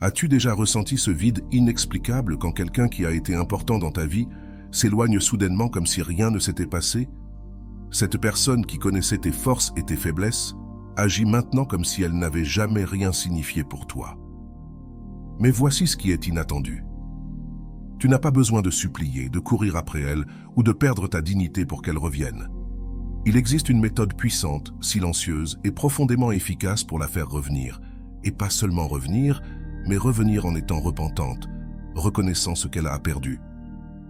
As-tu déjà ressenti ce vide inexplicable quand quelqu'un qui a été important dans ta vie s'éloigne soudainement comme si rien ne s'était passé? Cette personne qui connaissait tes forces et tes faiblesses agit maintenant comme si elle n'avait jamais rien signifié pour toi. Mais voici ce qui est inattendu. Tu n'as pas besoin de supplier, de courir après elle ou de perdre ta dignité pour qu'elle revienne. Il existe une méthode puissante, silencieuse et profondément efficace pour la faire revenir. Et pas seulement revenir, mais revenir en étant repentante, reconnaissant ce qu'elle a perdu.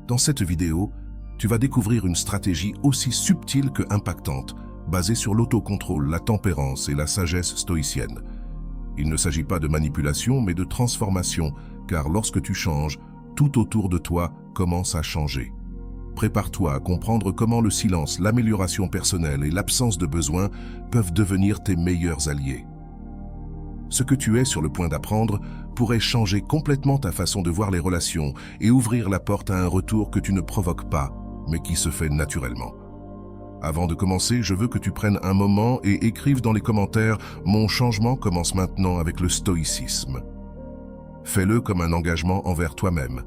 Dans cette vidéo, tu vas découvrir une stratégie aussi subtile que impactante, basée sur l'autocontrôle, la tempérance et la sagesse stoïcienne. Il ne s'agit pas de manipulation, mais de transformation, car lorsque tu changes, tout autour de toi commence à changer. Prépare-toi à comprendre comment le silence, l'amélioration personnelle et l'absence de besoin peuvent devenir tes meilleurs alliés. Ce que tu es sur le point d'apprendre pourrait changer complètement ta façon de voir les relations et ouvrir la porte à un retour que tu ne provoques pas, mais qui se fait naturellement. Avant de commencer, je veux que tu prennes un moment et écrives dans les commentaires « Mon changement commence maintenant avec le stoïcisme ». Fais-le comme un engagement envers toi-même.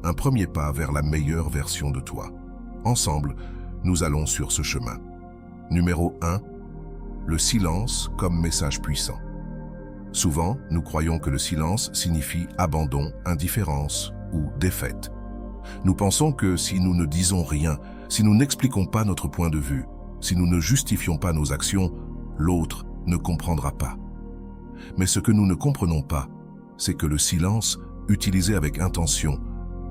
Un premier pas vers la meilleure version de toi. Ensemble, nous allons sur ce chemin. Numéro 1. Le silence comme message puissant. Souvent, nous croyons que le silence signifie abandon, indifférence ou défaite. Nous pensons que si nous ne disons rien, si nous n'expliquons pas notre point de vue, si nous ne justifions pas nos actions, l'autre ne comprendra pas. Mais ce que nous ne comprenons pas, c'est que le silence, utilisé avec intention,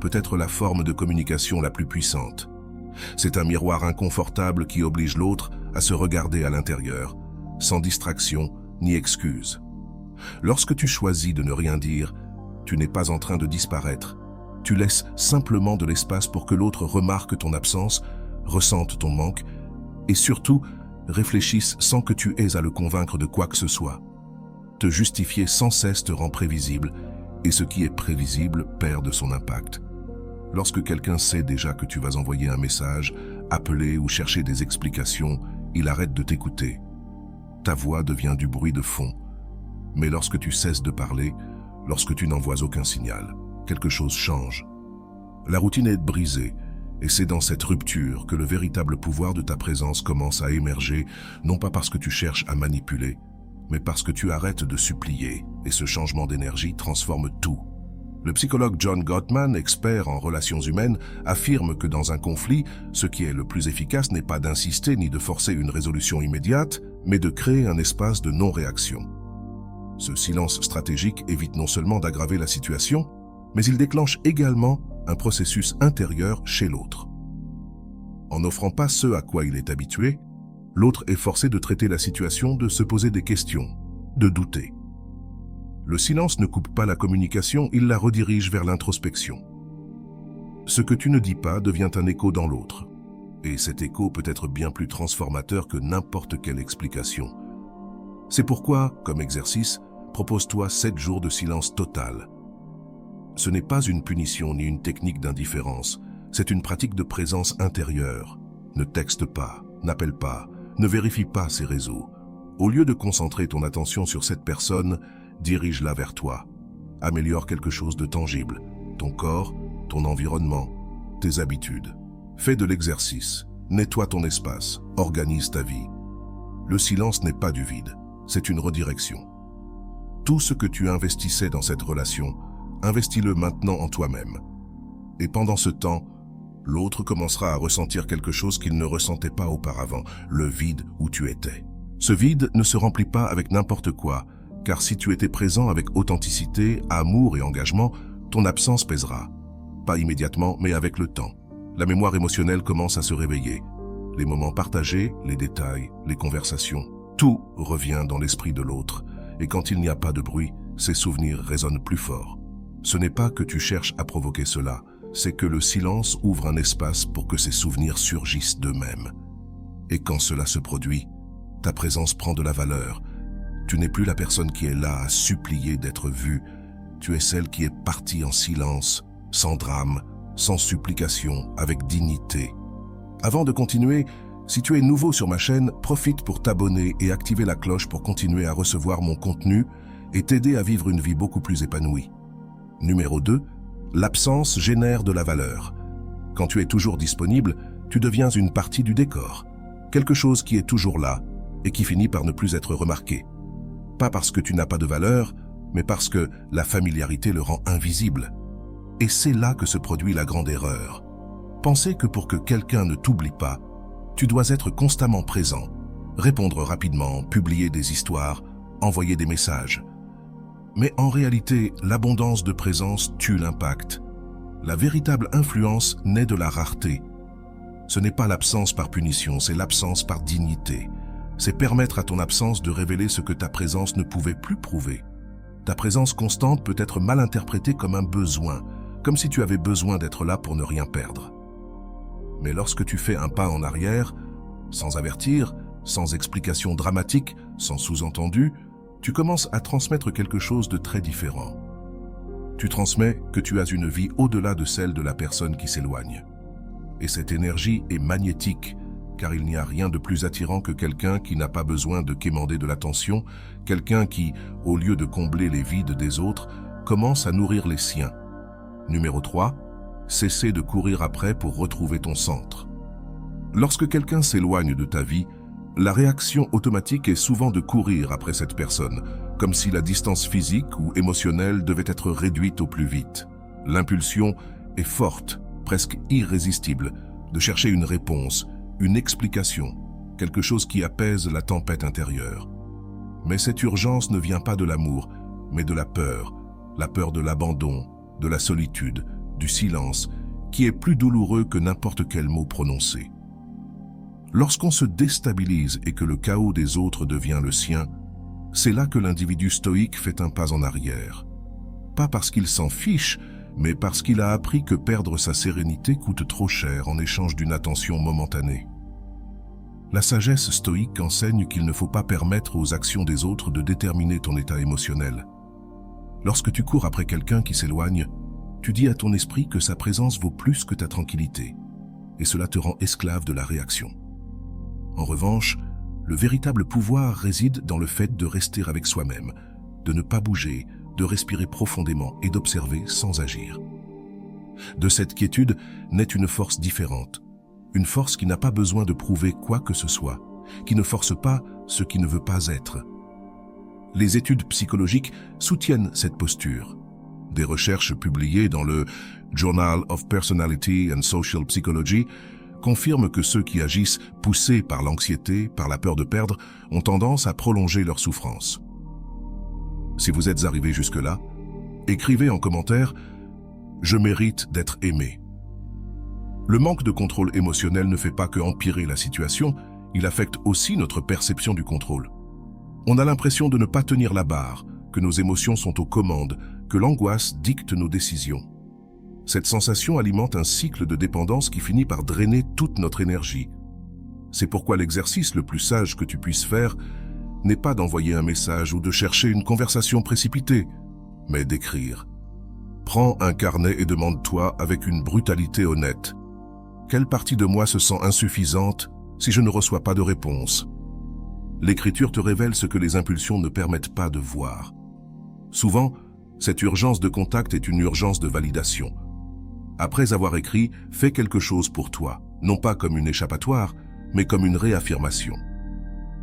peut être la forme de communication la plus puissante. C'est un miroir inconfortable qui oblige l'autre à se regarder à l'intérieur, sans distraction ni excuse. Lorsque tu choisis de ne rien dire, tu n'es pas en train de disparaître. Tu laisses simplement de l'espace pour que l'autre remarque ton absence, ressente ton manque et surtout réfléchisse sans que tu aies à le convaincre de quoi que ce soit. Te justifier sans cesse te rend prévisible et ce qui est prévisible perd de son impact. Lorsque quelqu'un sait déjà que tu vas envoyer un message, appeler ou chercher des explications, il arrête de t'écouter. Ta voix devient du bruit de fond. Mais lorsque tu cesses de parler, lorsque tu n'envoies aucun signal, quelque chose change. La routine est brisée, et c'est dans cette rupture que le véritable pouvoir de ta présence commence à émerger, non pas parce que tu cherches à manipuler, mais parce que tu arrêtes de supplier, et ce changement d'énergie transforme tout. Le psychologue John Gottman, expert en relations humaines, affirme que dans un conflit, ce qui est le plus efficace n'est pas d'insister ni de forcer une résolution immédiate, mais de créer un espace de non-réaction. Ce silence stratégique évite non seulement d'aggraver la situation, mais il déclenche également un processus intérieur chez l'autre. En n'offrant pas ce à quoi il est habitué, l'autre est forcé de traiter la situation, de se poser des questions, de douter. Le silence ne coupe pas la communication, il la redirige vers l'introspection. Ce que tu ne dis pas devient un écho dans l'autre, et cet écho peut être bien plus transformateur que n'importe quelle explication. C'est pourquoi, comme exercice, propose-toi 7 jours de silence total. Ce n'est pas une punition ni une technique d'indifférence, c'est une pratique de présence intérieure. Ne texte pas, n'appelle pas, ne vérifie pas ses réseaux. Au lieu de concentrer ton attention sur cette personne, dirige-la vers toi. Améliore quelque chose de tangible, ton corps, ton environnement, tes habitudes. Fais de l'exercice, nettoie ton espace, organise ta vie. Le silence n'est pas du vide, c'est une redirection. Tout ce que tu investissais dans cette relation, investis-le maintenant en toi-même. Et pendant ce temps, l'autre commencera à ressentir quelque chose qu'il ne ressentait pas auparavant, le vide où tu étais. Ce vide ne se remplit pas avec n'importe quoi, car si tu étais présent avec authenticité, amour et engagement, ton absence pèsera. Pas immédiatement, mais avec le temps. La mémoire émotionnelle commence à se réveiller. Les moments partagés, les détails, les conversations, tout revient dans l'esprit de l'autre. Et quand il n'y a pas de bruit, ces souvenirs résonnent plus fort. Ce n'est pas que tu cherches à provoquer cela, c'est que le silence ouvre un espace pour que ces souvenirs surgissent d'eux-mêmes. Et quand cela se produit, ta présence prend de la valeur. Tu n'es plus la personne qui est là à supplier d'être vue, tu es celle qui est partie en silence, sans drame, sans supplication, avec dignité. Avant de continuer, si tu es nouveau sur ma chaîne, profite pour t'abonner et activer la cloche pour continuer à recevoir mon contenu et t'aider à vivre une vie beaucoup plus épanouie. Numéro 2, l'absence génère de la valeur. Quand tu es toujours disponible, tu deviens une partie du décor, quelque chose qui est toujours là et qui finit par ne plus être remarqué. Pas parce que tu n'as pas de valeur, mais parce que la familiarité le rend invisible. Et c'est là que se produit la grande erreur. Penser que pour que quelqu'un ne t'oublie pas, tu dois être constamment présent, répondre rapidement, publier des histoires, envoyer des messages. Mais en réalité, l'abondance de présence tue l'impact. La véritable influence naît de la rareté. Ce n'est pas l'absence par punition, c'est l'absence par dignité. C'est permettre à ton absence de révéler ce que ta présence ne pouvait plus prouver. Ta présence constante peut être mal interprétée comme un besoin, comme si tu avais besoin d'être là pour ne rien perdre. Mais lorsque tu fais un pas en arrière, sans avertir, sans explication dramatique, sans sous-entendu, tu commences à transmettre quelque chose de très différent. Tu transmets que tu as une vie au-delà de celle de la personne qui s'éloigne. Et cette énergie est magnétique, car il n'y a rien de plus attirant que quelqu'un qui n'a pas besoin de quémander de l'attention, quelqu'un qui, au lieu de combler les vides des autres, commence à nourrir les siens. Numéro 3, cesser de courir après pour retrouver ton centre. Lorsque quelqu'un s'éloigne de ta vie, la réaction automatique est souvent de courir après cette personne, comme si la distance physique ou émotionnelle devait être réduite au plus vite. L'impulsion est forte, presque irrésistible, de chercher une réponse, une explication, quelque chose qui apaise la tempête intérieure. Mais cette urgence ne vient pas de l'amour, mais de la peur de l'abandon, de la solitude, du silence, qui est plus douloureux que n'importe quel mot prononcé. Lorsqu'on se déstabilise et que le chaos des autres devient le sien, c'est là que l'individu stoïque fait un pas en arrière. Pas parce qu'il s'en fiche, mais parce qu'il a appris que perdre sa sérénité coûte trop cher en échange d'une attention momentanée. La sagesse stoïque enseigne qu'il ne faut pas permettre aux actions des autres de déterminer ton état émotionnel. Lorsque tu cours après quelqu'un qui s'éloigne, tu dis à ton esprit que sa présence vaut plus que ta tranquillité, et cela te rend esclave de la réaction. En revanche, le véritable pouvoir réside dans le fait de rester avec soi-même, de ne pas bouger, de respirer profondément et d'observer sans agir. De cette quiétude naît une force différente, une force qui n'a pas besoin de prouver quoi que ce soit, qui ne force pas ce qui ne veut pas être. Les études psychologiques soutiennent cette posture. Des recherches publiées dans le Journal of Personality and Social Psychology confirment que ceux qui agissent poussés par l'anxiété, par la peur de perdre, ont tendance à prolonger leur souffrance. Si vous êtes arrivé jusque-là, écrivez en commentaire « Je mérite d'être aimé ». Le manque de contrôle émotionnel ne fait pas que empirer la situation, il affecte aussi notre perception du contrôle. On a l'impression de ne pas tenir la barre, que nos émotions sont aux commandes, que l'angoisse dicte nos décisions. Cette sensation alimente un cycle de dépendance qui finit par drainer toute notre énergie. C'est pourquoi l'exercice le plus sage que tu puisses faire n'est pas d'envoyer un message ou de chercher une conversation précipitée, mais d'écrire. Prends un carnet et demande-toi avec une brutalité honnête: quelle partie de moi se sent insuffisante si je ne reçois pas de réponse? L'écriture te révèle ce que les impulsions ne permettent pas de voir. Souvent, cette urgence de contact est une urgence de validation. Après avoir écrit, fais quelque chose pour toi, non pas comme une échappatoire, mais comme une réaffirmation.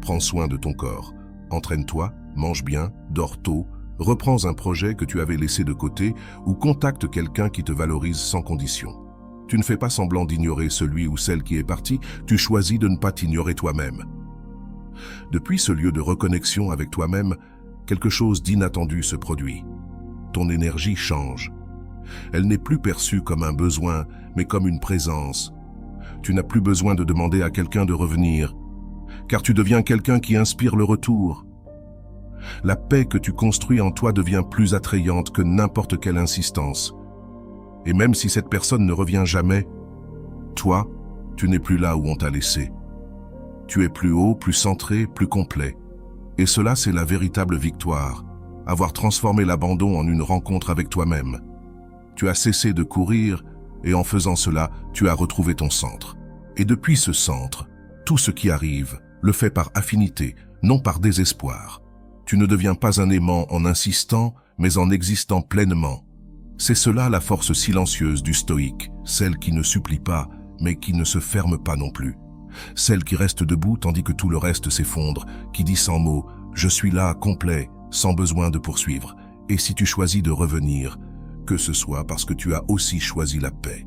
Prends soin de ton corps, entraîne-toi, mange bien, dors tôt, reprends un projet que tu avais laissé de côté ou contacte quelqu'un qui te valorise sans condition. Tu ne fais pas semblant d'ignorer celui ou celle qui est parti, tu choisis de ne pas t'ignorer toi-même. Depuis ce lieu de reconnexion avec toi-même, quelque chose d'inattendu se produit. Ton énergie change. Elle n'est plus perçue comme un besoin, mais comme une présence. Tu n'as plus besoin de demander à quelqu'un de revenir, car tu deviens quelqu'un qui inspire le retour. La paix que tu construis en toi devient plus attrayante que n'importe quelle insistance. Et même si cette personne ne revient jamais, toi, tu n'es plus là où on t'a laissé. Tu es plus haut, plus centré, plus complet. Et cela, c'est la véritable victoire, avoir transformé l'abandon en une rencontre avec toi-même. Tu as cessé de courir, et en faisant cela, tu as retrouvé ton centre. Et depuis ce centre, tout ce qui arrive, le fait par affinité, non par désespoir. Tu ne deviens pas un aimant en insistant, mais en existant pleinement. C'est cela la force silencieuse du stoïque, celle qui ne supplie pas, mais qui ne se ferme pas non plus. Celle qui reste debout tandis que tout le reste s'effondre, qui dit sans mots « je suis là, complet, sans besoin de poursuivre ». Et si tu choisis de revenir, que ce soit parce que tu as aussi choisi la paix.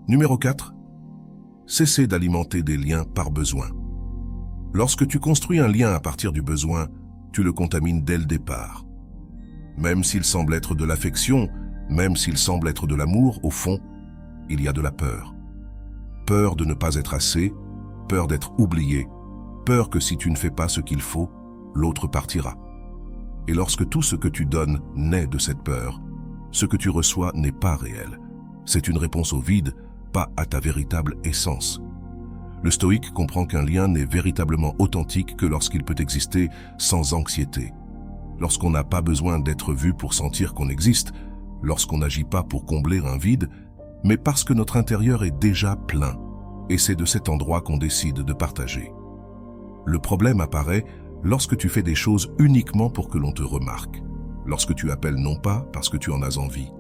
Numéro 4. Cesser d'alimenter des liens par besoin. Lorsque tu construis un lien à partir du besoin, tu le contamines dès le départ. Même s'il semble être de l'affection, même s'il semble être de l'amour, au fond, il y a de la peur. Peur de ne pas être assez, peur d'être oublié, peur que si tu ne fais pas ce qu'il faut, l'autre partira. Et lorsque tout ce que tu donnes naît de cette peur, ce que tu reçois n'est pas réel. C'est une réponse au vide, pas à ta véritable essence. Le stoïque comprend qu'un lien n'est véritablement authentique que lorsqu'il peut exister sans anxiété. Lorsqu'on n'a pas besoin d'être vu pour sentir qu'on existe, lorsqu'on n'agit pas pour combler un vide, mais parce que notre intérieur est déjà plein, et c'est de cet endroit qu'on décide de partager. Le problème apparaît lorsque tu fais des choses uniquement pour que l'on te remarque, lorsque tu appelles non pas parce que tu en as envie,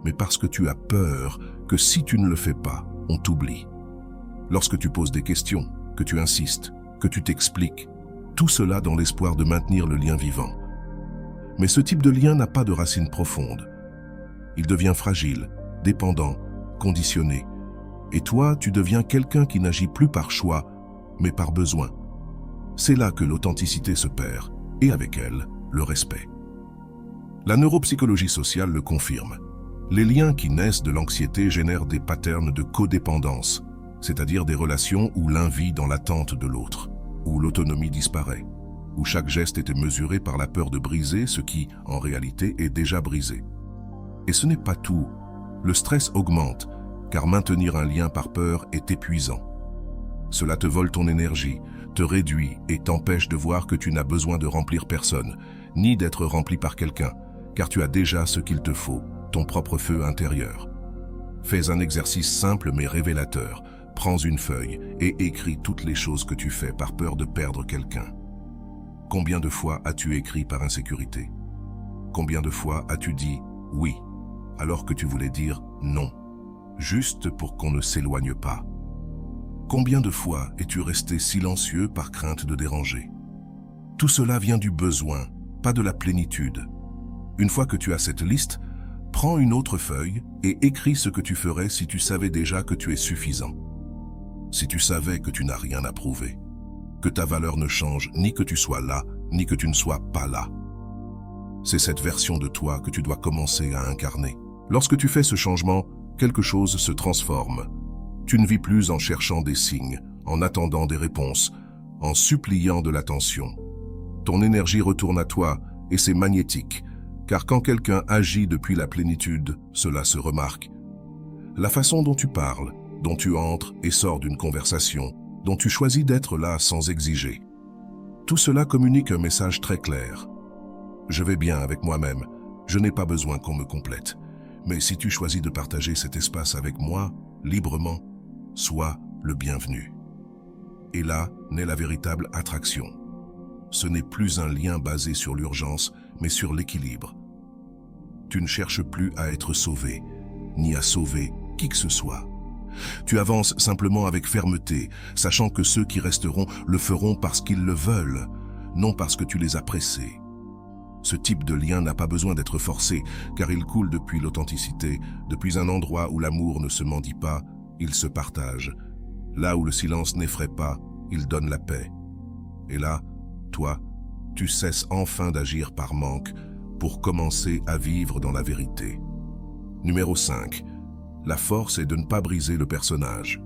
mais parce que tu as peur que si tu ne le fais pas, on t'oublie. Lorsque tu poses des questions, que tu insistes, que tu t'expliques, tout cela dans l'espoir de maintenir le lien vivant. Mais ce type de lien n'a pas de racines profondes. Il devient fragile, dépendant, conditionné. Et toi, tu deviens quelqu'un qui n'agit plus par choix, mais par besoin. C'est là que l'authenticité se perd, et avec elle, le respect. La neuropsychologie sociale le confirme. Les liens qui naissent de l'anxiété génèrent des patterns de codépendance, c'est-à-dire des relations où l'un vit dans l'attente de l'autre, où l'autonomie disparaît, où chaque geste était mesuré par la peur de briser ce qui, en réalité, est déjà brisé. Et ce n'est pas tout. Le stress augmente, car maintenir un lien par peur est épuisant. Cela te vole ton énergie, te réduit et t'empêche de voir que tu n'as besoin de remplir personne, ni d'être rempli par quelqu'un, car tu as déjà ce qu'il te faut, ton propre feu intérieur. Fais un exercice simple mais révélateur. Prends une feuille et écris toutes les choses que tu fais par peur de perdre quelqu'un. Combien de fois as-tu écrit par insécurité? Combien de fois as-tu dit « oui » alors que tu voulais dire « non », juste pour qu'on ne s'éloigne pas? Combien de fois es-tu resté silencieux par crainte de déranger? Tout cela vient du besoin, pas de la plénitude. Une fois que tu as cette liste, prends une autre feuille et écris ce que tu ferais si tu savais déjà que tu es suffisant. Si tu savais que tu n'as rien à prouver, que ta valeur ne change ni que tu sois là, ni que tu ne sois pas là. C'est cette version de toi que tu dois commencer à incarner. Lorsque tu fais ce changement, quelque chose se transforme. Tu ne vis plus en cherchant des signes, en attendant des réponses, en suppliant de l'attention. Ton énergie retourne à toi et c'est magnétique, car quand quelqu'un agit depuis la plénitude, cela se remarque. La façon dont tu parles, dont tu entres et sors d'une conversation, dont tu choisis d'être là sans exiger. Tout cela communique un message très clair. Je vais bien avec moi-même, je n'ai pas besoin qu'on me complète. Mais si tu choisis de partager cet espace avec moi, librement, sois le bienvenu. Et là naît la véritable attraction. Ce n'est plus un lien basé sur l'urgence, mais sur l'équilibre. Tu ne cherches plus à être sauvé, ni à sauver qui que ce soit. Tu avances simplement avec fermeté, sachant que ceux qui resteront le feront parce qu'ils le veulent, non parce que tu les as pressés. Ce type de lien n'a pas besoin d'être forcé, car il coule depuis l'authenticité, depuis un endroit où l'amour ne se mendie pas, il se partage. Là où le silence n'effraie pas, il donne la paix. Et là, toi, tu cesses enfin d'agir par manque pour commencer à vivre dans la vérité. Numéro 5. La force est de ne pas briser le personnage.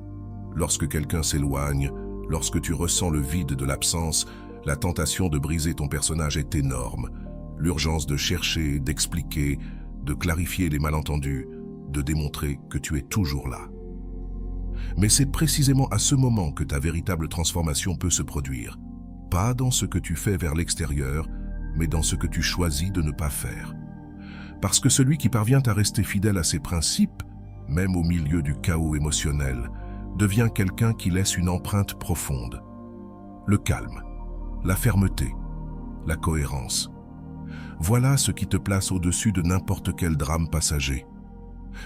Lorsque quelqu'un s'éloigne, lorsque tu ressens le vide de l'absence, la tentation de briser ton personnage est énorme. L'urgence de chercher, d'expliquer, de clarifier les malentendus, de démontrer que tu es toujours là. Mais c'est précisément à ce moment que ta véritable transformation peut se produire. Pas dans ce que tu fais vers l'extérieur, mais dans ce que tu choisis de ne pas faire. Parce que celui qui parvient à rester fidèle à ses principes, même au milieu du chaos émotionnel, devient quelqu'un qui laisse une empreinte profonde. Le calme, la fermeté, la cohérence. Voilà ce qui te place au-dessus de n'importe quel drame passager.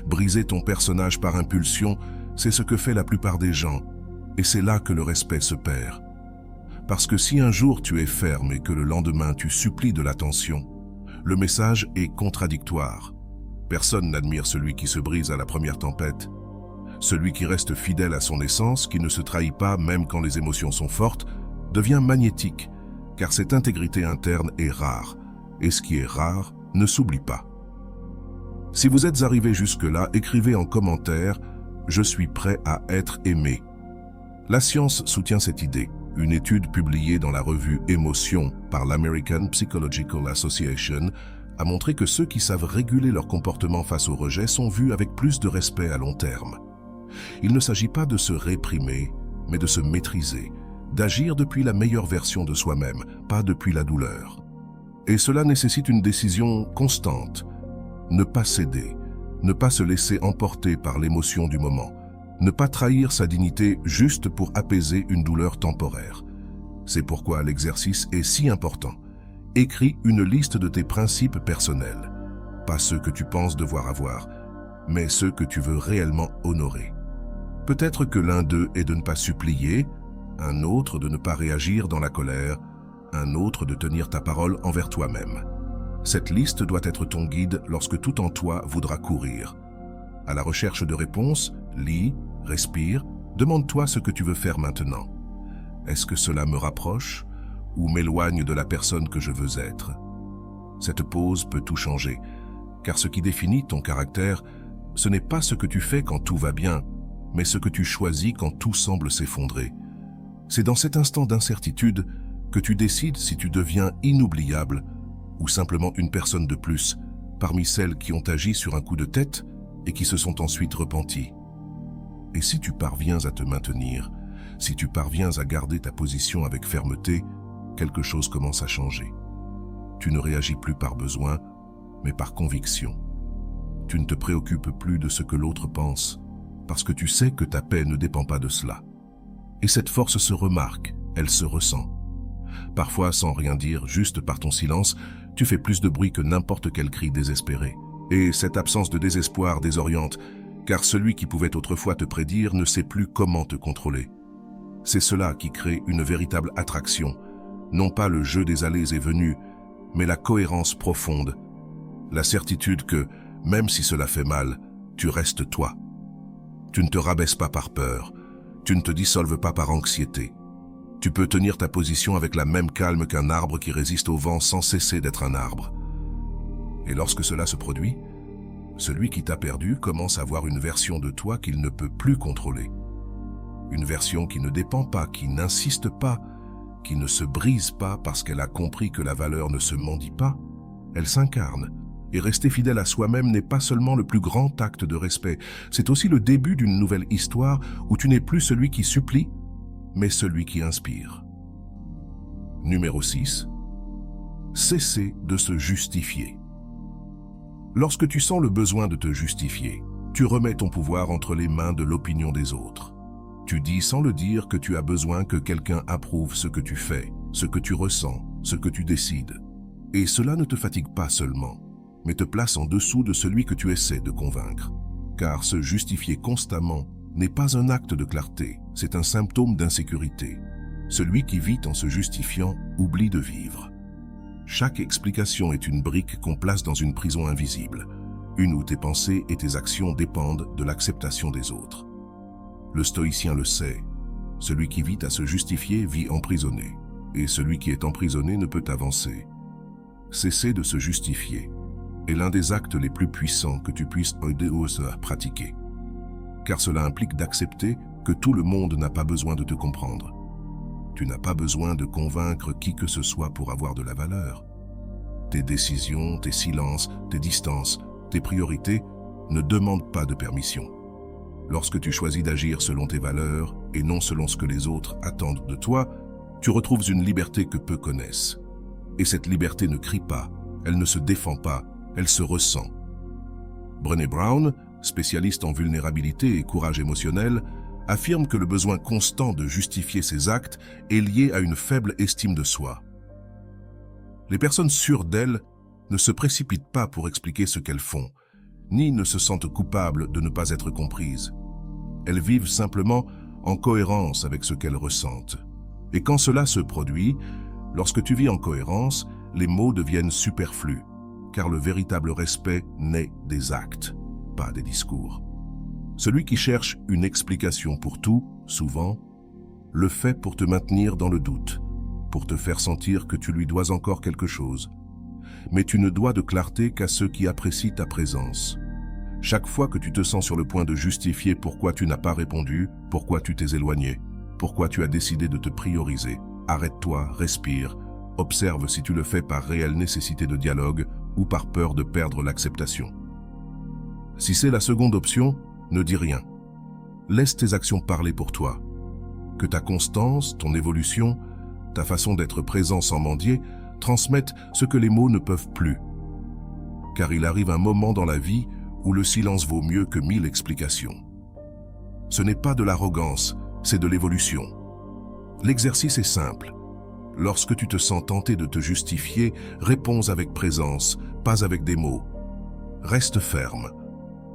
Briser ton personnage par impulsion, c'est ce que fait la plupart des gens, et c'est là que le respect se perd. Parce que si un jour tu es ferme et que le lendemain tu supplies de l'attention, le message est contradictoire. Personne n'admire celui qui se brise à la première tempête. Celui qui reste fidèle à son essence, qui ne se trahit pas même quand les émotions sont fortes, devient magnétique, car cette intégrité interne est rare, et ce qui est rare ne s'oublie pas. Si vous êtes arrivé jusque-là, écrivez en commentaire « Je suis prêt à être aimé ». La science soutient cette idée. Une étude publiée dans la revue Émotions par l'American Psychological Association a montré que ceux qui savent réguler leur comportement face au rejet sont vus avec plus de respect à long terme. Il ne s'agit pas de se réprimer, mais de se maîtriser, d'agir depuis la meilleure version de soi-même, pas depuis la douleur. Et cela nécessite une décision constante. Ne pas céder, ne pas se laisser emporter par l'émotion du moment, ne pas trahir sa dignité juste pour apaiser une douleur temporaire. C'est pourquoi l'exercice est si important. Écris une liste de tes principes personnels, pas ceux que tu penses devoir avoir, mais ceux que tu veux réellement honorer. Peut-être que l'un d'eux est de ne pas supplier, un autre de ne pas réagir dans la colère, un autre de tenir ta parole envers toi-même. Cette liste doit être ton guide lorsque tout en toi voudra courir. À la recherche de réponses, lis, respire, demande-toi ce que tu veux faire maintenant. Est-ce que cela me rapproche ou m'éloigne de la personne que je veux être? Cette pause peut tout changer, car ce qui définit ton caractère, ce n'est pas ce que tu fais quand tout va bien, mais ce que tu choisis quand tout semble s'effondrer. C'est dans cet instant d'incertitude que tu décides si tu deviens inoubliable ou simplement une personne de plus parmi celles qui ont agi sur un coup de tête et qui se sont ensuite repenties. Et si tu parviens à te maintenir, si tu parviens à garder ta position avec fermeté, quelque chose commence à changer. Tu ne réagis plus par besoin, mais par conviction. Tu ne te préoccupes plus de ce que l'autre pense, parce que tu sais que ta paix ne dépend pas de cela. Et cette force se remarque, elle se ressent. Parfois, sans rien dire, juste par ton silence, tu fais plus de bruit que n'importe quel cri désespéré. Et cette absence de désespoir désoriente, car celui qui pouvait autrefois te prédire ne sait plus comment te contrôler. C'est cela qui crée une véritable attraction, non pas le jeu des allées et venues, mais la cohérence profonde, la certitude que, même si cela fait mal, tu restes toi. Tu ne te rabaisses pas par peur, tu ne te dissolves pas par anxiété. Tu peux tenir ta position avec la même calme qu'un arbre qui résiste au vent sans cesser d'être un arbre. Et lorsque cela se produit, celui qui t'a perdu commence à voir une version de toi qu'il ne peut plus contrôler. Une version qui ne dépend pas, qui n'insiste pas, qui ne se brise pas parce qu'elle a compris que la valeur ne se mendie pas, elle s'incarne. Et rester fidèle à soi-même n'est pas seulement le plus grand acte de respect, c'est aussi le début d'une nouvelle histoire où tu n'es plus celui qui supplie, mais celui qui inspire. Numéro 6. Cesser de se justifier. Lorsque tu sens le besoin de te justifier, tu remets ton pouvoir entre les mains de l'opinion des autres. Tu dis sans le dire que tu as besoin que quelqu'un approuve ce que tu fais, ce que tu ressens, ce que tu décides. Et cela ne te fatigue pas seulement, mais te place en dessous de celui que tu essaies de convaincre. Car se justifier constamment n'est pas un acte de clarté, c'est un symptôme d'insécurité. Celui qui vit en se justifiant oublie de vivre. Chaque explication est une brique qu'on place dans une prison invisible, une où tes pensées et tes actions dépendent de l'acceptation des autres. Le stoïcien le sait, celui qui vit à se justifier vit emprisonné, et celui qui est emprisonné ne peut avancer. Cesser de se justifier est l'un des actes les plus puissants que tu puisses aider à pratiquer. Car cela implique d'accepter que tout le monde n'a pas besoin de te comprendre. Tu n'as pas besoin de convaincre qui que ce soit pour avoir de la valeur. Tes décisions, tes silences, tes distances, tes priorités ne demandent pas de permission. Lorsque tu choisis d'agir selon tes valeurs et non selon ce que les autres attendent de toi, tu retrouves une liberté que peu connaissent. Et cette liberté ne crie pas, elle ne se défend pas, elle se ressent. Brené Brown, spécialiste en vulnérabilité et courage émotionnel, affirme que le besoin constant de justifier ses actes est lié à une faible estime de soi. Les personnes sûres d'elles ne se précipitent pas pour expliquer ce qu'elles font, ni ne se sentent coupables de ne pas être comprises. Elles vivent simplement en cohérence avec ce qu'elles ressentent. Et quand cela se produit, lorsque tu vis en cohérence, les mots deviennent superflus, car le véritable respect naît des actes, pas des discours. Celui qui cherche une explication pour tout, souvent, le fait pour te maintenir dans le doute, pour te faire sentir que tu lui dois encore quelque chose. Mais tu ne dois de clarté qu'à ceux qui apprécient ta présence. Chaque fois que tu te sens sur le point de justifier pourquoi tu n'as pas répondu, pourquoi tu t'es éloigné, pourquoi tu as décidé de te prioriser, arrête-toi, respire, observe si tu le fais par réelle nécessité de dialogue ou par peur de perdre l'acceptation. Si c'est la seconde option, ne dis rien. Laisse tes actions parler pour toi. Que ta constance, ton évolution, ta façon d'être présent sans mendier, transmettent ce que les mots ne peuvent plus. Car il arrive un moment dans la vie où le silence vaut mieux que 1000 explications. Ce n'est pas de l'arrogance, c'est de l'évolution. L'exercice est simple. Lorsque tu te sens tenté de te justifier, réponds avec présence, pas avec des mots. Reste ferme.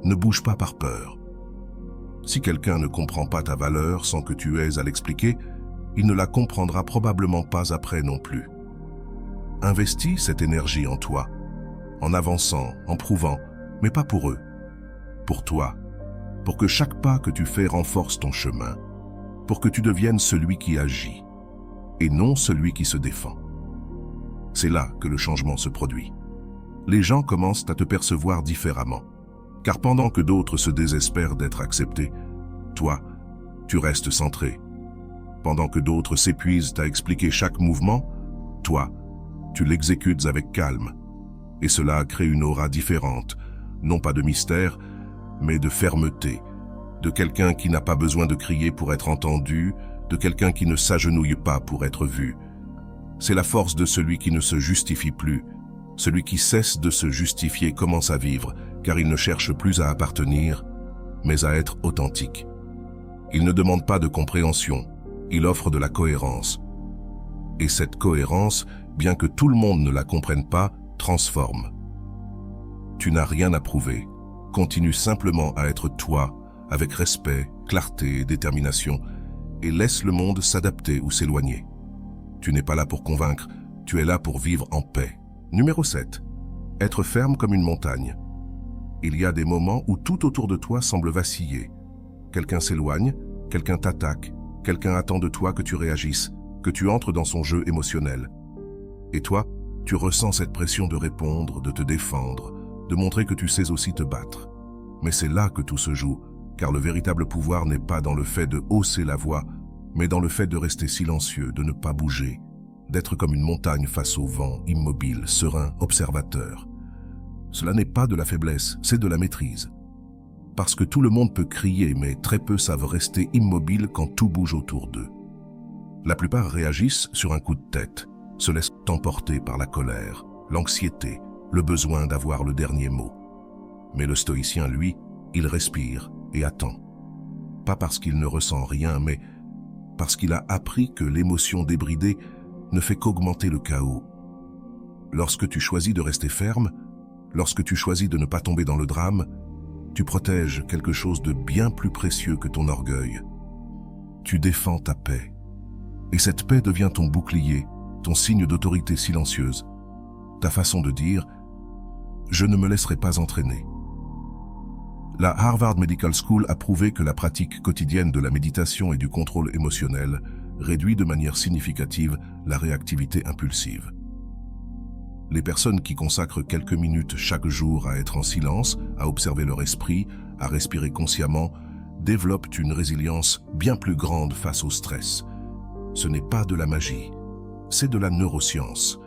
Ne bouge pas par peur. Si quelqu'un ne comprend pas ta valeur sans que tu aies à l'expliquer, il ne la comprendra probablement pas après non plus. Investis cette énergie en toi, en avançant, en prouvant, mais pas pour eux, pour toi, pour que chaque pas que tu fais renforce ton chemin, pour que tu deviennes celui qui agit, et non celui qui se défend. C'est là que le changement se produit. Les gens commencent à te percevoir différemment, car pendant que d'autres se désespèrent d'être acceptés, toi, tu restes centré. Pendant que d'autres s'épuisent à expliquer chaque mouvement, toi, tu l'exécutes avec calme. Et cela crée une aura différente, non pas de mystère, mais de fermeté, de quelqu'un qui n'a pas besoin de crier pour être entendu, de quelqu'un qui ne s'agenouille pas pour être vu. C'est la force de celui qui ne se justifie plus. Celui qui cesse de se justifier commence à vivre, car il ne cherche plus à appartenir, mais à être authentique. Il ne demande pas de compréhension, il offre de la cohérence. Et cette cohérence, bien que tout le monde ne la comprenne pas, transforme. Tu n'as rien à prouver. Continue simplement à être toi, avec respect, clarté et détermination, et laisse le monde s'adapter ou s'éloigner. Tu n'es pas là pour convaincre, tu es là pour vivre en paix. Numéro 7. Être ferme comme une montagne. Il y a des moments où tout autour de toi semble vaciller. Quelqu'un s'éloigne, quelqu'un t'attaque, quelqu'un attend de toi que tu réagisses, que tu entres dans son jeu émotionnel. Et toi, tu ressens cette pression de répondre, de te défendre, de montrer que tu sais aussi te battre. Mais c'est là que tout se joue, car le véritable pouvoir n'est pas dans le fait de hausser la voix, mais dans le fait de rester silencieux, de ne pas bouger, d'être comme une montagne face au vent, immobile, serein, observateur. Cela n'est pas de la faiblesse, c'est de la maîtrise. Parce que tout le monde peut crier, mais très peu savent rester immobiles quand tout bouge autour d'eux. La plupart réagissent sur un coup de tête, se laissent emporter par la colère, l'anxiété, le besoin d'avoir le dernier mot. Mais le stoïcien, lui, il respire et attend. Pas parce qu'il ne ressent rien, mais parce qu'il a appris que l'émotion débridée ne fait qu'augmenter le chaos. Lorsque tu choisis de rester ferme, lorsque tu choisis de ne pas tomber dans le drame, tu protèges quelque chose de bien plus précieux que ton orgueil. Tu défends ta paix. Et cette paix devient ton bouclier, ton signe d'autorité silencieuse. Ta façon de dire « Je ne me laisserai pas entraîner ». La Harvard Medical School a prouvé que la pratique quotidienne de la méditation et du contrôle émotionnel réduit de manière significative la réactivité impulsive. Les personnes qui consacrent quelques minutes chaque jour à être en silence, à observer leur esprit, à respirer consciemment, développent une résilience bien plus grande face au stress. Ce n'est pas de la magie, c'est de la neuroscience.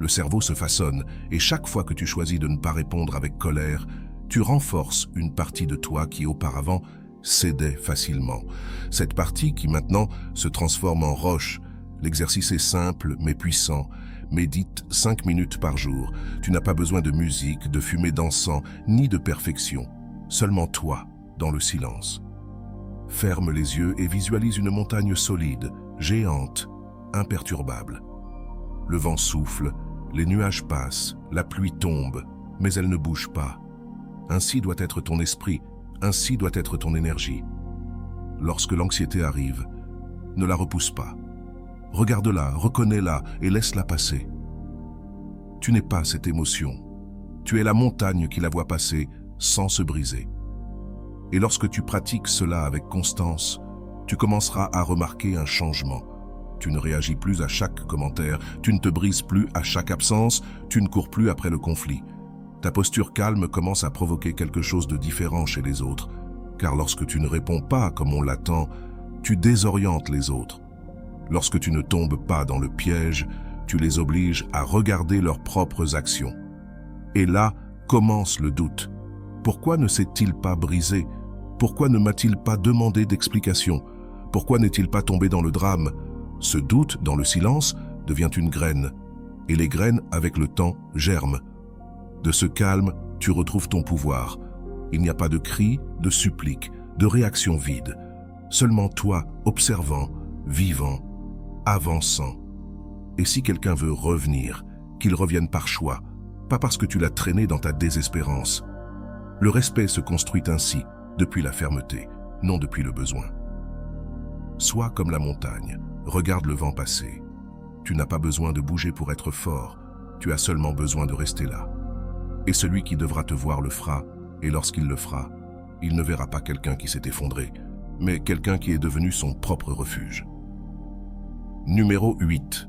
Le cerveau se façonne et chaque fois que tu choisis de ne pas répondre avec colère, tu renforces une partie de toi qui auparavant cédait facilement. Cette partie qui maintenant se transforme en roche. L'exercice est simple mais puissant. Médite 5 minutes par jour. Tu n'as pas besoin de musique, de fumée d'encens, ni de perfection. Seulement toi, dans le silence. Ferme les yeux et visualise une montagne solide, géante, imperturbable. Le vent souffle, Les nuages passent, la pluie tombe, mais elle ne bouge pas. Ainsi doit être ton esprit, ainsi doit être ton énergie. Lorsque l'anxiété arrive, ne la repousse pas. Regarde-la, reconnais-la et laisse-la passer. Tu n'es pas cette émotion. Tu es la montagne qui la voit passer sans se briser. Et lorsque tu pratiques cela avec constance, tu commenceras à remarquer un changement. Tu ne réagis plus à chaque commentaire, tu ne te brises plus à chaque absence, tu ne cours plus après le conflit. Ta posture calme commence à provoquer quelque chose de différent chez les autres, car lorsque tu ne réponds pas comme on l'attend, tu désorientes les autres. Lorsque tu ne tombes pas dans le piège, tu les obliges à regarder leurs propres actions. Et là commence le doute. Pourquoi ne s'est-il pas brisé? Pourquoi ne m'a-t-il pas demandé d'explication? Pourquoi n'est-il pas tombé dans le drame? Ce doute, dans le silence, devient une graine. Et les graines, avec le temps, germent. De ce calme, tu retrouves ton pouvoir. Il n'y a pas de cris, de suppliques, de réactions vides. Seulement toi, observant, vivant, avançant. Et si quelqu'un veut revenir, qu'il revienne par choix, pas parce que tu l'as traîné dans ta désespérance. Le respect se construit ainsi, depuis la fermeté, non depuis le besoin. Sois comme la montagne, regarde le vent passer. Tu n'as pas besoin de bouger pour être fort, tu as seulement besoin de rester là. Et celui qui devra te voir le fera, et lorsqu'il le fera, il ne verra pas quelqu'un qui s'est effondré, mais quelqu'un qui est devenu son propre refuge. Numéro 8.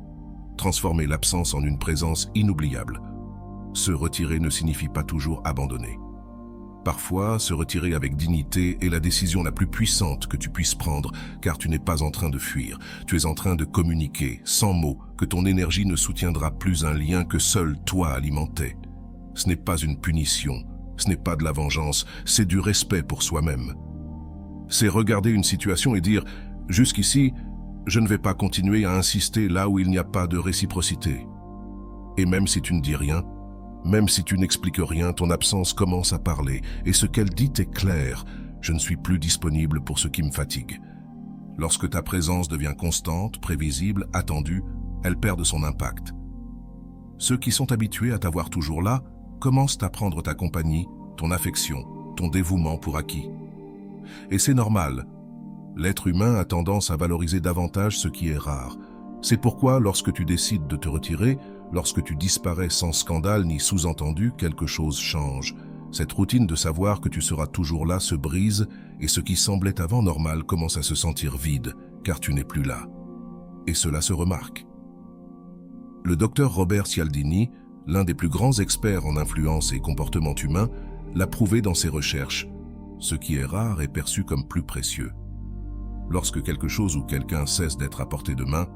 Transformer l'absence en une présence inoubliable. Se retirer ne signifie pas toujours abandonner. Parfois, se retirer avec dignité est la décision la plus puissante que tu puisses prendre, car tu n'es pas en train de fuir, tu es en train de communiquer, sans mots, que ton énergie ne soutiendra plus un lien que seul toi alimentais. Ce n'est pas une punition, ce n'est pas de la vengeance, c'est du respect pour soi-même. C'est regarder une situation et dire « Jusqu'ici, je ne vais pas continuer à insister là où il n'y a pas de réciprocité. » Et même si tu ne dis rien, même si tu n'expliques rien, ton absence commence à parler, et ce qu'elle dit est clair, je ne suis plus disponible pour ce qui me fatigue. Lorsque ta présence devient constante, prévisible, attendue, elle perd de son impact. Ceux qui sont habitués à t'avoir toujours là, commencent à prendre ta compagnie, ton affection, ton dévouement pour acquis. Et c'est normal. L'être humain a tendance à valoriser davantage ce qui est rare. C'est pourquoi, lorsque tu décides de te retirer, lorsque tu disparais sans scandale ni sous-entendu, quelque chose change. Cette routine de savoir que tu seras toujours là se brise et ce qui semblait avant normal commence à se sentir vide, car tu n'es plus là. Et cela se remarque. Le docteur Robert Cialdini, l'un des plus grands experts en influence et comportement humain, l'a prouvé dans ses recherches. Ce qui est rare est perçu comme plus précieux. Lorsque quelque chose ou quelqu'un cesse d'être à portée de main,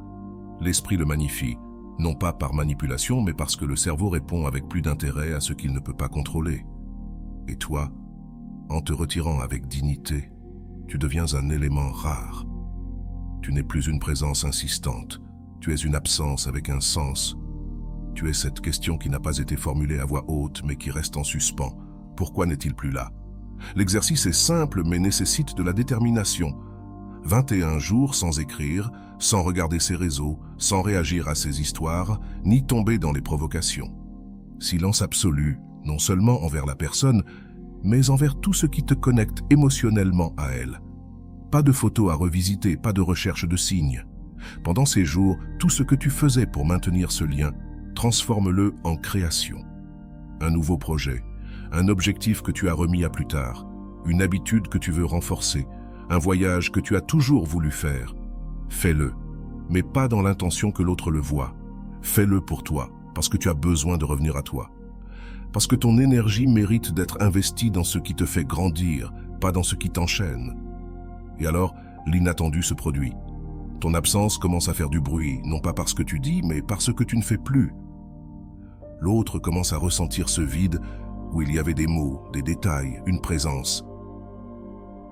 l'esprit le magnifie, non pas par manipulation, mais parce que le cerveau répond avec plus d'intérêt à ce qu'il ne peut pas contrôler. Et toi, en te retirant avec dignité, tu deviens un élément rare. Tu n'es plus une présence insistante, tu es une absence avec un sens. Tu es cette question qui n'a pas été formulée à voix haute, mais qui reste en suspens. Pourquoi n'est-il plus là? L'exercice est simple, mais nécessite de la détermination. 21 jours sans écrire, sans regarder ses réseaux, sans réagir à ses histoires, ni tomber dans les provocations. Silence absolu, non seulement envers la personne, mais envers tout ce qui te connecte émotionnellement à elle. Pas de photos à revisiter, pas de recherche de signes. Pendant ces jours, tout ce que tu faisais pour maintenir ce lien, transforme-le en création. Un nouveau projet, un objectif que tu as remis à plus tard, une habitude que tu veux renforcer, un voyage que tu as toujours voulu faire. Fais-le, mais pas dans l'intention que l'autre le voie. Fais-le pour toi, parce que tu as besoin de revenir à toi. Parce que ton énergie mérite d'être investie dans ce qui te fait grandir, pas dans ce qui t'enchaîne. Et alors, l'inattendu se produit. Ton absence commence à faire du bruit, non pas parce que tu dis, mais parce que tu ne fais plus. L'autre commence à ressentir ce vide où il y avait des mots, des détails, une présence.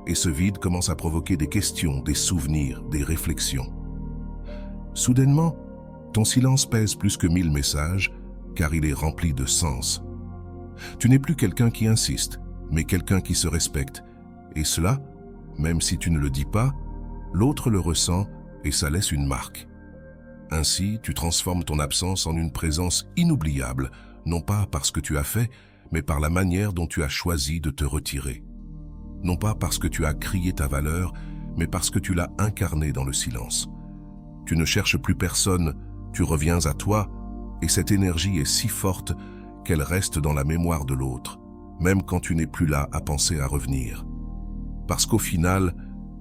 Et ce vide commence à provoquer des questions, des souvenirs, des réflexions. Soudainement, ton silence pèse plus que 1000 messages, car il est rempli de sens. Tu n'es plus quelqu'un qui insiste, mais quelqu'un qui se respecte. Et cela, même si tu ne le dis pas, l'autre le ressent et ça laisse une marque. Ainsi, tu transformes ton absence en une présence inoubliable, non pas parce que tu as fait, mais par la manière dont tu as choisi de te retirer. Non pas parce que tu as crié ta valeur, mais parce que tu l'as incarnée dans le silence. Tu ne cherches plus personne, tu reviens à toi, et cette énergie est si forte qu'elle reste dans la mémoire de l'autre, même quand tu n'es plus là à penser à revenir. Parce qu'au final,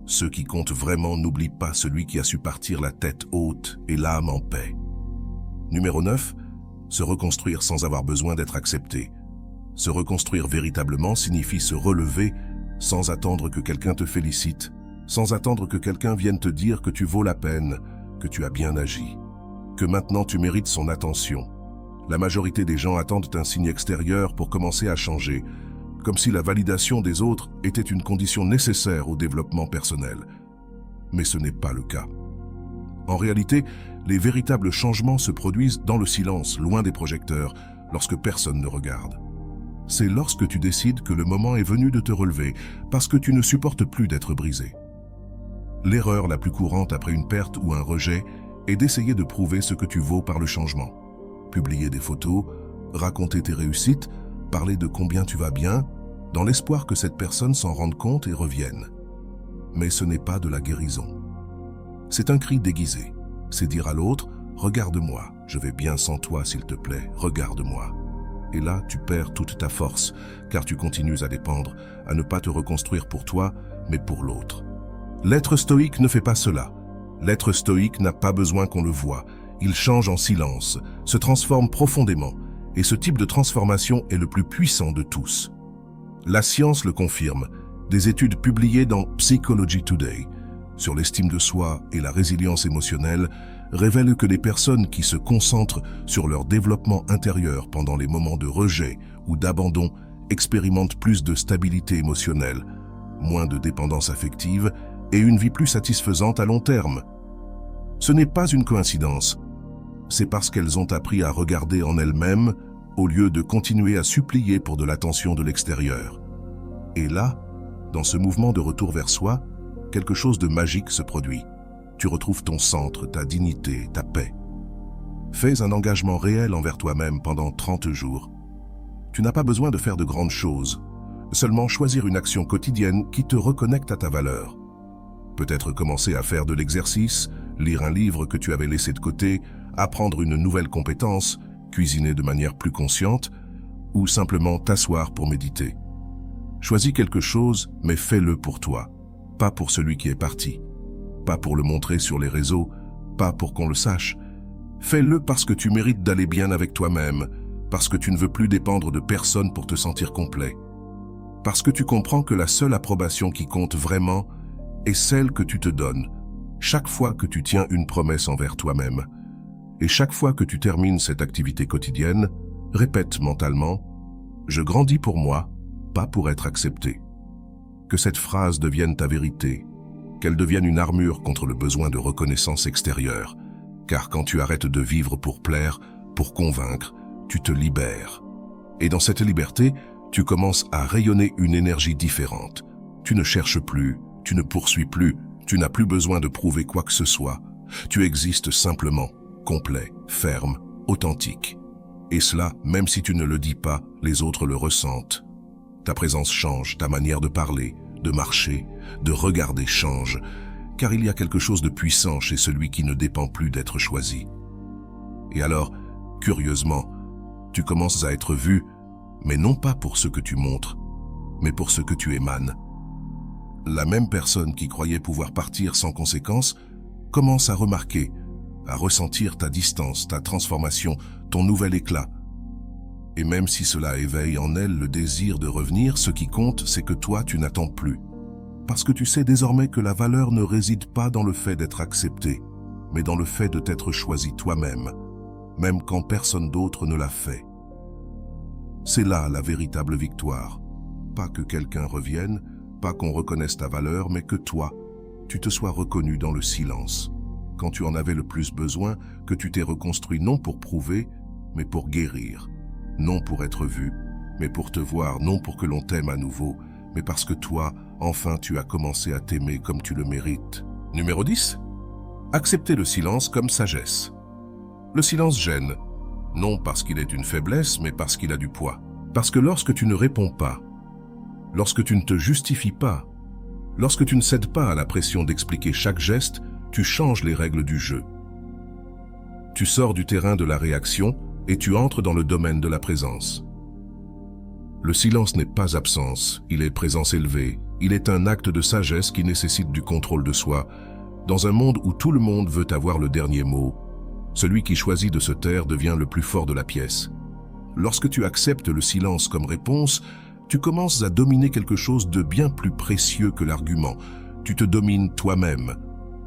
ceux qui comptent vraiment n'oublient pas celui qui a su partir la tête haute et l'âme en paix. Numéro 9, se reconstruire sans avoir besoin d'être accepté. Se reconstruire véritablement signifie se relever sans attendre que quelqu'un te félicite, sans attendre que quelqu'un vienne te dire que tu vaux la peine, que tu as bien agi, que maintenant tu mérites son attention. La majorité des gens attendent un signe extérieur pour commencer à changer, comme si la validation des autres était une condition nécessaire au développement personnel. Mais ce n'est pas le cas. En réalité, les véritables changements se produisent dans le silence, loin des projecteurs, lorsque personne ne regarde. C'est lorsque tu décides que le moment est venu de te relever, parce que tu ne supportes plus d'être brisé. L'erreur la plus courante après une perte ou un rejet est d'essayer de prouver ce que tu vaux par le changement. Publier des photos, raconter tes réussites, parler de combien tu vas bien, dans l'espoir que cette personne s'en rende compte et revienne. Mais ce n'est pas de la guérison. C'est un cri déguisé. C'est dire à l'autre « Regarde-moi, je vais bien sans toi s'il te plaît, regarde-moi ». Et là, tu perds toute ta force, car tu continues à dépendre, à ne pas te reconstruire pour toi, mais pour l'autre. L'être stoïque ne fait pas cela. L'être stoïque n'a pas besoin qu'on le voie. Il change en silence, se transforme profondément, et ce type de transformation est le plus puissant de tous. La science le confirme. Des études publiées dans Psychology Today sur l'estime de soi et la résilience émotionnelle révèlent que les personnes qui se concentrent sur leur développement intérieur pendant les moments de rejet ou d'abandon expérimentent plus de stabilité émotionnelle, moins de dépendance affective et une vie plus satisfaisante à long terme. Ce n'est pas une coïncidence. C'est parce qu'elles ont appris à regarder en elles-mêmes au lieu de continuer à supplier pour de l'attention de l'extérieur. Et là, dans ce mouvement de retour vers soi, quelque chose de magique se produit. Tu retrouves ton centre, ta dignité, ta paix. Fais un engagement réel envers toi-même pendant 30 jours. Tu n'as pas besoin de faire de grandes choses, seulement choisir une action quotidienne qui te reconnecte à ta valeur. Peut-être commencer à faire de l'exercice, lire un livre que tu avais laissé de côté, apprendre une nouvelle compétence, cuisiner de manière plus consciente, ou simplement t'asseoir pour méditer. Choisis quelque chose, mais fais-le pour toi, pas pour celui qui est parti, pas pour le montrer sur les réseaux, pas pour qu'on le sache. Fais-le parce que tu mérites d'aller bien avec toi-même, parce que tu ne veux plus dépendre de personne pour te sentir complet, parce que tu comprends que la seule approbation qui compte vraiment est celle que tu te donnes, chaque fois que tu tiens une promesse envers toi-même. Et chaque fois que tu termines cette activité quotidienne, répète mentalement « Je grandis pour moi, pas pour être accepté ». Que cette phrase devienne ta vérité, qu'elle devienne une armure contre le besoin de reconnaissance extérieure. Car quand tu arrêtes de vivre pour plaire, pour convaincre, tu te libères. Et dans cette liberté, tu commences à rayonner une énergie différente. Tu ne cherches plus, tu ne poursuis plus, tu n'as plus besoin de prouver quoi que ce soit. Tu existes simplement, complet, ferme, authentique. Et cela, même si tu ne le dis pas, les autres le ressentent. Ta présence change, ta manière de parler, de marcher, de regarder change, car il y a quelque chose de puissant chez celui qui ne dépend plus d'être choisi. Et alors, curieusement, tu commences à être vu, mais non pas pour ce que tu montres, mais pour ce que tu émanes. La même personne qui croyait pouvoir partir sans conséquence commence à remarquer, à ressentir ta distance, ta transformation, ton nouvel éclat. Et même si cela éveille en elle le désir de revenir, ce qui compte, c'est que toi, tu n'attends plus. Parce que tu sais désormais que la valeur ne réside pas dans le fait d'être accepté, mais dans le fait de t'être choisi toi-même, même quand personne d'autre ne l'a fait. C'est là la véritable victoire. Pas que quelqu'un revienne, pas qu'on reconnaisse ta valeur, mais que toi, tu te sois reconnu dans le silence. Quand tu en avais le plus besoin, que tu t'es reconstruit non pour prouver, mais pour guérir. Non pour être vu, mais pour te voir, non pour que l'on t'aime à nouveau, mais parce que toi, enfin tu as commencé à t'aimer comme tu le mérites. Numéro 10. Accepter le silence comme sagesse. Le silence gêne, non parce qu'il est une faiblesse, mais parce qu'il a du poids. Parce que lorsque tu ne réponds pas, lorsque tu ne te justifies pas, lorsque tu ne cèdes pas à la pression d'expliquer chaque geste, tu changes les règles du jeu. Tu sors du terrain de la réaction et tu entres dans le domaine de la présence. Le silence n'est pas absence, il est présence élevée. Il est un acte de sagesse qui nécessite du contrôle de soi. Dans un monde où tout le monde veut avoir le dernier mot, celui qui choisit de se taire devient le plus fort de la pièce. Lorsque tu acceptes le silence comme réponse, tu commences à dominer quelque chose de bien plus précieux que l'argument. Tu te domines toi-même.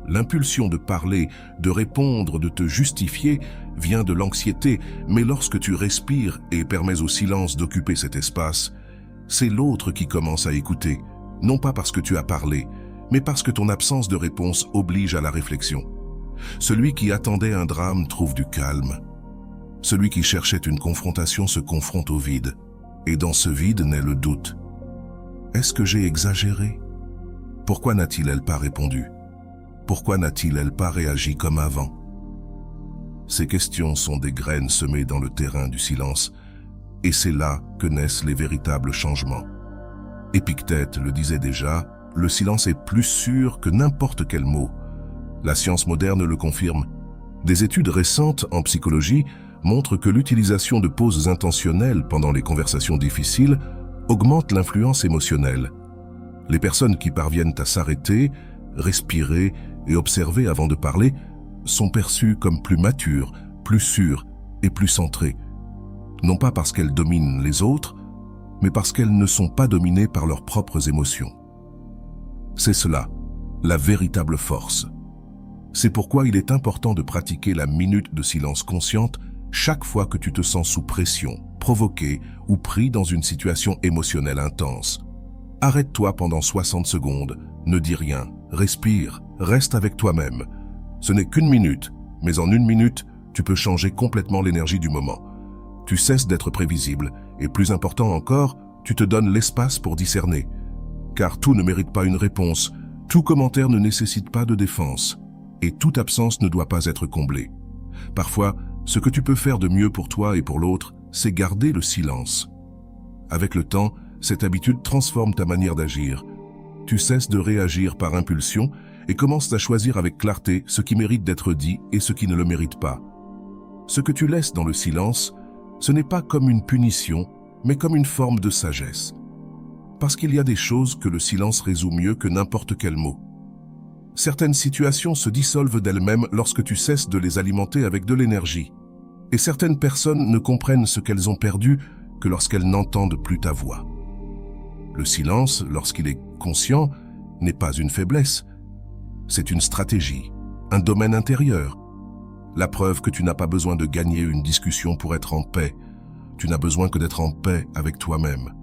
L'impulsion de parler, de répondre, de te justifier vient de l'anxiété, mais lorsque tu respires et permets au silence d'occuper cet espace, c'est l'autre qui commence à écouter, non pas parce que tu as parlé, mais parce que ton absence de réponse oblige à la réflexion. Celui qui attendait un drame trouve du calme. Celui qui cherchait une confrontation se confronte au vide. Et dans ce vide naît le doute. Est-ce que j'ai exagéré? Pourquoi n'a-t-il pas répondu? Pourquoi n'a-t-il pas réagi comme avant? Ces questions sont des graines semées dans le terrain du silence, et c'est là que naissent les véritables changements. Épictète le disait déjà, le silence est plus sûr que n'importe quel mot. La science moderne le confirme. Des études récentes en psychologie montrent que l'utilisation de pauses intentionnelles pendant les conversations difficiles augmente l'influence émotionnelle. Les personnes qui parviennent à s'arrêter, respirer et observer avant de parler sont perçues comme plus matures, plus sûres et plus centrées. Non pas parce qu'elles dominent les autres, mais parce qu'elles ne sont pas dominées par leurs propres émotions. C'est cela, la véritable force. C'est pourquoi il est important de pratiquer la minute de silence consciente chaque fois que tu te sens sous pression, provoqué ou pris dans une situation émotionnelle intense. Arrête-toi pendant 60 secondes, ne dis rien, respire, reste avec toi-même. Ce n'est qu'une minute, mais en une minute, tu peux changer complètement l'énergie du moment. Tu cesses d'être prévisible, et plus important encore, tu te donnes l'espace pour discerner. Car tout ne mérite pas une réponse, tout commentaire ne nécessite pas de défense, et toute absence ne doit pas être comblée. Parfois, ce que tu peux faire de mieux pour toi et pour l'autre, c'est garder le silence. Avec le temps, cette habitude transforme ta manière d'agir. Tu cesses de réagir par impulsion et commences à choisir avec clarté ce qui mérite d'être dit et ce qui ne le mérite pas. Ce que tu laisses dans le silence, ce n'est pas comme une punition, mais comme une forme de sagesse. Parce qu'il y a des choses que le silence résout mieux que n'importe quel mot. Certaines situations se dissolvent d'elles-mêmes lorsque tu cesses de les alimenter avec de l'énergie. Et certaines personnes ne comprennent ce qu'elles ont perdu que lorsqu'elles n'entendent plus ta voix. Le silence, lorsqu'il est conscient, n'est pas une faiblesse. C'est une stratégie, un domaine intérieur. La preuve que tu n'as pas besoin de gagner une discussion pour être en paix. Tu n'as besoin que d'être en paix avec toi-même.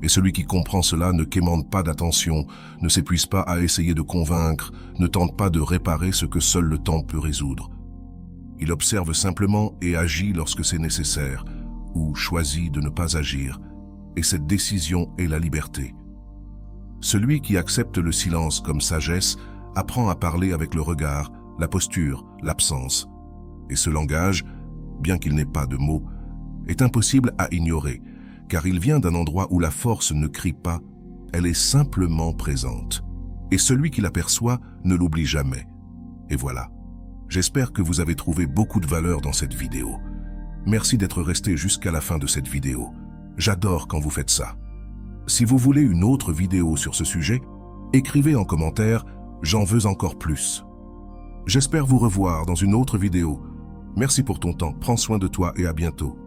Et celui qui comprend cela ne quémande pas d'attention, ne s'épuise pas à essayer de convaincre, ne tente pas de réparer ce que seul le temps peut résoudre. Il observe simplement et agit lorsque c'est nécessaire, ou choisit de ne pas agir, et cette décision est la liberté. Celui qui accepte le silence comme sagesse apprend à parler avec le regard, la posture, l'absence. Et ce langage, bien qu'il n'ait pas de mots, est impossible à ignorer, car il vient d'un endroit où la force ne crie pas, elle est simplement présente. Et celui qui l'aperçoit ne l'oublie jamais. Et voilà. J'espère que vous avez trouvé beaucoup de valeur dans cette vidéo. Merci d'être resté jusqu'à la fin de cette vidéo. J'adore quand vous faites ça. Si vous voulez une autre vidéo sur ce sujet, écrivez en commentaire « J'en veux encore plus ». J'espère vous revoir dans une autre vidéo. Merci pour ton temps, prends soin de toi et à bientôt.